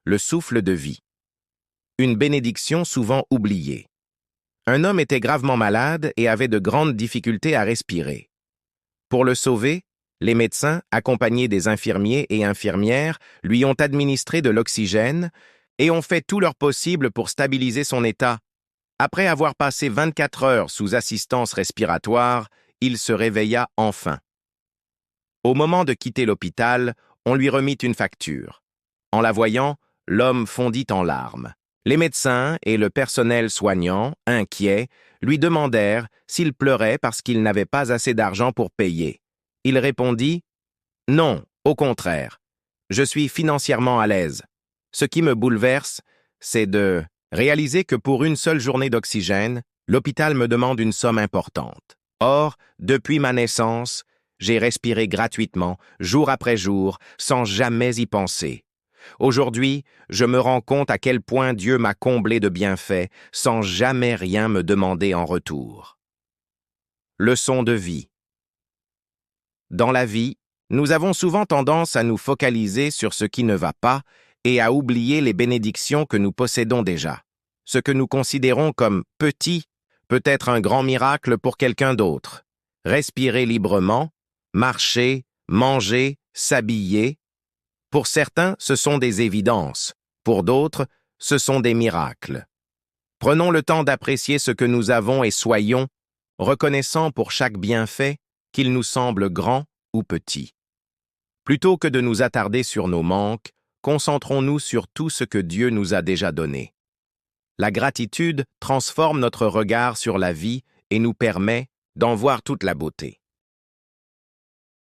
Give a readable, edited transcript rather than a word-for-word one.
le souffle de vie. Une bénédiction souvent oubliée. Un homme était gravement malade et avait de grandes difficultés à respirer. Pour le sauver, les médecins, accompagnés des infirmiers et infirmières, lui ont administré de l'oxygène et ont fait tout leur possible pour stabiliser son état. Après avoir passé 24 heures sous assistance respiratoire, il se réveilla enfin. Au moment de quitter l'hôpital, on lui remit une facture. En la voyant, l'homme fondit en larmes. Les médecins et le personnel soignant, inquiets, lui demandèrent s'il pleurait parce qu'il n'avait pas assez d'argent pour payer. Il répondit « Non, au contraire. Je suis financièrement à l'aise. Ce qui me bouleverse, c'est de réaliser que pour une seule journée d'oxygène, l'hôpital me demande une somme importante. Or, depuis ma naissance, j'ai respiré gratuitement, jour après jour, sans jamais y penser. Aujourd'hui, je me rends compte à quel point Dieu m'a comblé de bienfaits sans jamais rien me demander en retour. » Leçon de vie. Dans la vie, nous avons souvent tendance à nous focaliser sur ce qui ne va pas et à oublier les bénédictions que nous possédons déjà. Ce que nous considérons comme petit peut être un grand miracle pour quelqu'un d'autre. Respirer librement, marcher, manger, s'habiller. Pour certains, ce sont des évidences. Pour d'autres, ce sont des miracles. Prenons le temps d'apprécier ce que nous avons et soyons reconnaissants pour chaque bienfait, qu'il nous semble grand ou petit. Plutôt que de nous attarder sur nos manques, concentrons-nous sur tout ce que Dieu nous a déjà donné. La gratitude transforme notre regard sur la vie et nous permet d'en voir toute la beauté.